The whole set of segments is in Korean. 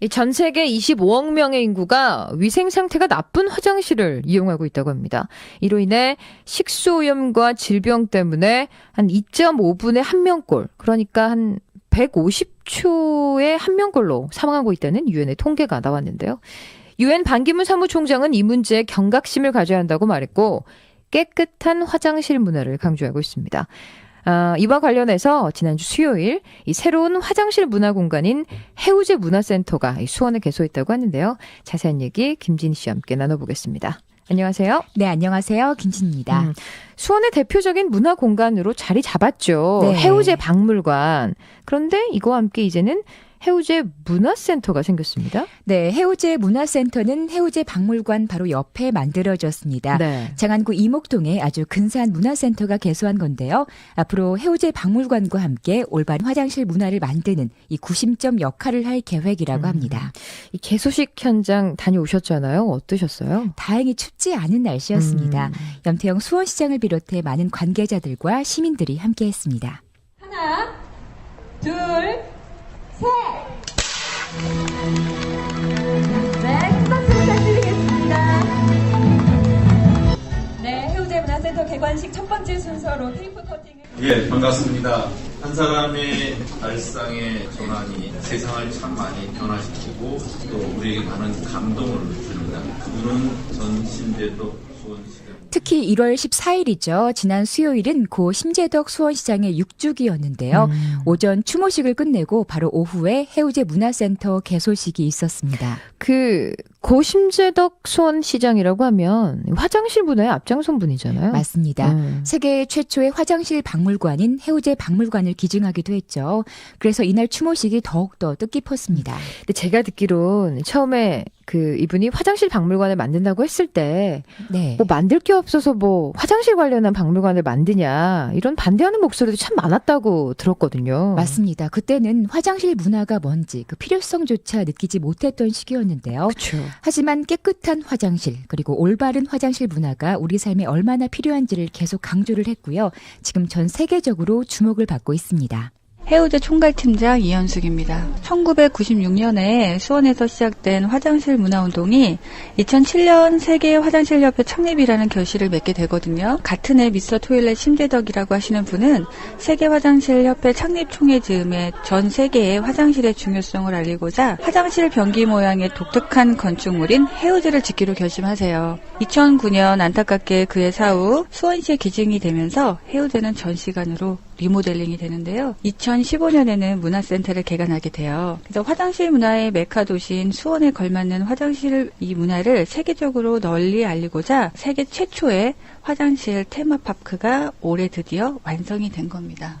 전 세계 25억 명의 인구가 위생 상태가 나쁜 화장실을 이용하고 있다고 합니다. 이로 인해 식수오염과 질병 때문에 한 2.5분에 1명꼴, 그러니까 한 150초에 1명꼴로 사망하고 있다는 유엔의 통계가 나왔는데요. 유엔 반기문 사무총장은 이 문제에 경각심을 가져야 한다고 말했고 깨끗한 화장실 문화를 강조하고 있습니다. 이와 관련해서 지난주 수요일 이 새로운 화장실 문화 공간인 해우제 문화센터가 수원에 개소했다고 하는데요. 자세한 얘기 김진희 씨와 함께 나눠보겠습니다. 안녕하세요. 네, 안녕하세요. 김진희입니다. 수원의 대표적인 문화 공간으로 자리 잡았죠. 네. 해우제 박물관. 그런데 이거와 함께 이제는 해우제 문화센터가 생겼습니다. 네, 해우제 문화센터는 해우제 박물관 바로 옆에 만들어졌습니다. 네. 장안구 이목동에 아주 근사한 문화센터가 개소한 건데요. 앞으로 해우제 박물관과 함께 올바른 화장실 문화를 만드는 이 구심점 역할을 할 계획이라고 합니다. 이 개소식 현장 다녀오셨잖아요. 어떠셨어요? 다행히 춥지 않은 날씨였습니다. 염태영 수원시장을 비롯해 많은 관계자들과 시민들이 함께했습니다. 하나, 둘, 셋! 네, 큰 박수 부탁드리겠습니다. 네, 해우제 문화센터 개관식 첫 번째 순서로 테이프 커팅을. 예, 반갑습니다. 한 사람의 발상의 전환이 세상을 참 많이 변화시키고 또 우리에게 많은 감동을 줍니다. 그분은 전 신대덕 수원시대. 특히 1월 14일이죠. 지난 수요일은 고 심재덕 수원시장의 6주기였는데요. 오전 추모식을 끝내고 바로 오후에 해우제 문화센터 개소식이 있었습니다. 고 심재덕 수원시장이라고 하면 화장실 분야의 앞장선 분이잖아요. 맞습니다. 세계 최초의 화장실 박물관인 해우제 박물관을 기증하기도 했죠. 그래서 이날 추모식이 더욱더 뜻깊었습니다. 근데 제가 듣기론 처음에 이분이 화장실 박물관을 만든다고 했을 때 네. 뭐 만들 게 없어서 뭐 화장실 관련한 박물관을 만드냐 이런 반대하는 목소리도 참 많았다고 들었거든요. 맞습니다. 그때는 화장실 문화가 뭔지 그 필요성조차 느끼지 못했던 시기였는데요. 그렇죠. 하지만 깨끗한 화장실 그리고 올바른 화장실 문화가 우리 삶에 얼마나 필요한지를 계속 강조를 했고요. 지금 전 세계적으로 주목을 받고 있습니다. 해우제 총괄팀장 이현숙입니다. 1996년에 수원에서 시작된 화장실 문화운동이 2007년 세계 화장실협회 창립이라는 결실을 맺게 되거든요. 같은 해 미스터 토일렛 심재덕이라고 하시는 분은 세계 화장실협회 창립 총회 즈음에 전 세계의 화장실의 중요성을 알리고자 화장실 변기 모양의 독특한 건축물인 해우제를 짓기로 결심하세요. 2009년 안타깝게 그의 사후 수원시에 기증이 되면서 해우제는 전시관으로 리모델링이 되는데요. 2015년에는 문화센터를 개관하게 돼요. 그래서 화장실 문화의 메카 도시인 수원에 걸맞는 화장실 이 문화를 세계적으로 널리 알리고자 세계 최초의 화장실 테마파크가 올해 드디어 완성이 된 겁니다.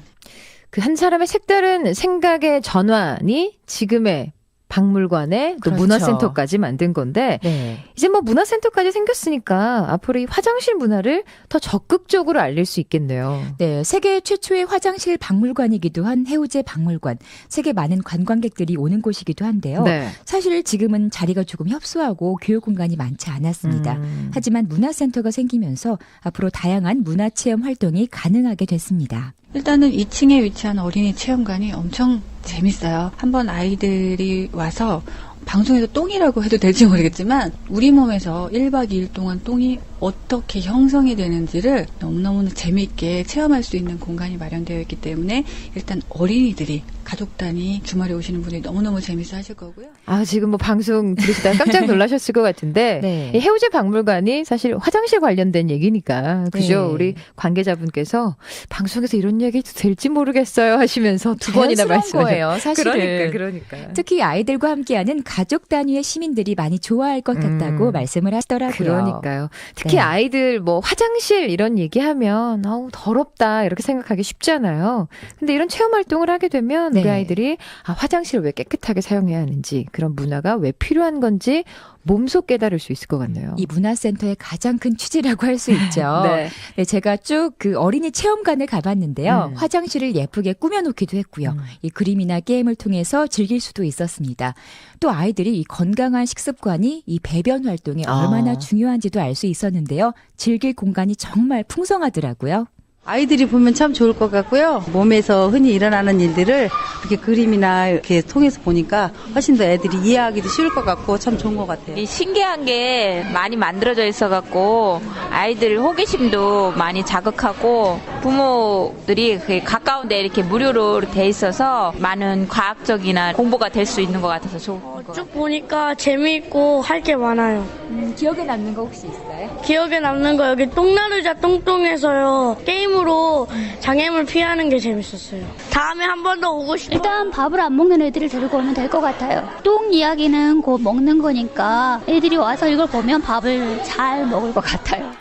한 사람의 색다른 생각의 전환이 지금의 박물관에 또 그렇죠. 문화센터까지 만든 건데 네. 이제 뭐 문화센터까지 생겼으니까 앞으로 이 화장실 문화를 더 적극적으로 알릴 수 있겠네요. 네, 세계 최초의 화장실 박물관이기도 한 해우제 박물관. 세계 많은 관광객들이 오는 곳이기도 한데요. 네. 사실 지금은 자리가 조금 협소하고 교육 공간이 많지 않았습니다. 하지만 문화센터가 생기면서 앞으로 다양한 문화체험 활동이 가능하게 됐습니다. 일단은 2층에 위치한 어린이 체험관이 엄청 재밌어요. 한번 아이들이 와서 방송에서 똥이라고 해도 될지 모르겠지만 우리 몸에서 1박 2일 동안 똥이 어떻게 형성이 되는지를 너무너무 재미있게 체험할 수 있는 공간이 마련되어 있기 때문에 일단 어린이들이 가족 단위 주말에 오시는 분들이 너무너무 재밌어 하실 거고요. 지금 뭐 방송 들으시다가 깜짝 놀라셨을 것 같은데 네. 이 해우제 박물관이 사실 화장실 관련된 얘기니까 그죠? 네. 우리 관계자분께서 방송에서 이런 얘기도 될지 모르겠어요 하시면서 두 번이나 말씀하셨어요. 거예요, 사실은. 그러니까. 특히 아이들과 함께하는 가족 단위의 시민들이 많이 좋아할 것 같다고 말씀을 하시더라고요. 그러니까요. 특히 네. 아이들 뭐 화장실 이런 얘기하면 더럽다 이렇게 생각하기 쉽잖아요. 근데 이런 체험 활동을 하게 되면 우리 네. 아이들이 화장실을 왜 깨끗하게 사용해야 하는지 그런 문화가 왜 필요한 건지 몸소 깨달을 수 있을 것 같네요. 이 문화센터의 가장 큰 취지라고 할 수 있죠. 네. 네, 제가 쭉 어린이 체험관을 가봤는데요. 화장실을 예쁘게 꾸며놓기도 했고요. 이 그림이나 게임을 통해서 즐길 수도 있었습니다. 또 아이들이 이 건강한 식습관이 이 배변 활동에 얼마나 중요한지도 알 수 있었는데요. 즐길 공간이 정말 풍성하더라고요. 아이들이 보면 참 좋을 것 같고요. 몸에서 흔히 일어나는 일들을 이렇게 그림이나 이렇게 통해서 보니까 훨씬 더 애들이 이해하기도 쉬울 것 같고 참 좋은 것 같아요. 이 신기한 게 많이 만들어져 있어갖고 아이들 호기심도 많이 자극하고 부모들이 가까운 데 이렇게 무료로 돼 있어서 많은 과학적이나 공부가 될 수 있는 것 같아서 좋은 것 같아요. 쭉 보니까 재미있고 할 게 많아요. 기억에 남는 거 혹시 있어요? 기억에 남는 거 여기 똥나르자 똥똥에서요. 게임으로 장애물 피하는 게 재밌었어요. 다음에 한 번 더 오고 싶어요. 일단 밥을 안 먹는 애들을 데리고 오면 될 것 같아요. 똥 이야기는 곧 먹는 거니까 애들이 와서 이걸 보면 밥을 잘 먹을 것 같아요.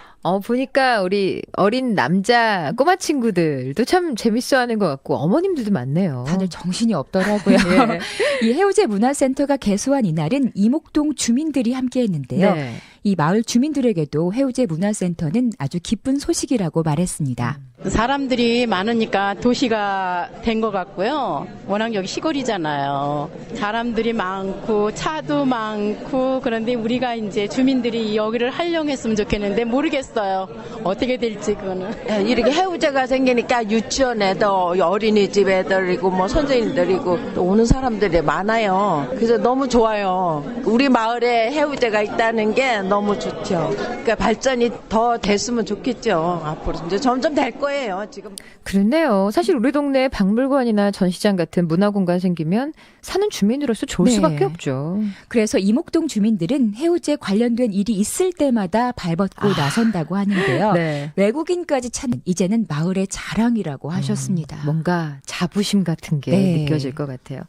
보니까 우리 어린 남자 꼬마 친구들도 참 재밌어하는 것 같고 어머님들도 많네요. 다들 정신이 없더라고요. 예. 이 해우제 문화센터가 개소한 이날은 이목동 주민들이 함께했는데요. 네. 이 마을 주민들에게도 해우제 문화센터는 아주 기쁜 소식이라고 말했습니다. 사람들이 많으니까 도시가 된 것 같고요. 워낙 여기 시골이잖아요. 사람들이 많고 차도 많고 그런데 우리가 이제 주민들이 여기를 활용했으면 좋겠는데 모르겠어요. 어떻게 될지 그거는. 이렇게 해우제가 생기니까 유치원 애들, 어린이집 애들이고 뭐 선생님들이고 또 오는 사람들이 많아요. 그래서 너무 좋아요. 우리 마을에 해우제가 있다는 게 너무 좋죠. 그러니까 발전이 더 됐으면 좋겠죠. 앞으로 이제 점점 될 거예요. 지금. 그렇네요. 사실 우리 동네에 박물관이나 전시장 같은 문화공간 생기면 사는 주민으로서 좋을 네. 수밖에 없죠. 그래서 이목동 주민들은 해우제 관련된 일이 있을 때마다 발벗고 나선다고 하는데요. 네. 외국인까지 찾는 이제는 마을의 자랑이라고 하셨습니다. 뭔가 자부심 같은 게 네. 느껴질 것 같아요.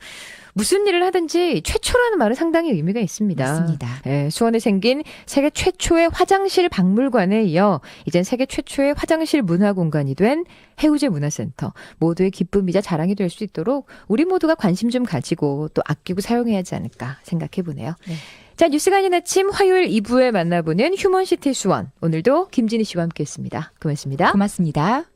무슨 일을 하든지 최초라는 말은 상당히 의미가 있습니다. 맞습니다. 네, 수원에 생긴 세계 최초의 화장실 박물관에 이어 이젠 세계 최초의 화장실 문화공간이 된 해우제 문화센터. 모두의 기쁨이자 자랑이 될 수 있도록 우리 모두가 관심 좀 가지고 또 아끼고 사용해야 하지 않을까 생각해 보네요. 네. 자, 뉴스가 아닌 아침 화요일 2부에 만나보는 휴먼시티 수원. 오늘도 김진희 씨와 함께했습니다. 고맙습니다. 고맙습니다.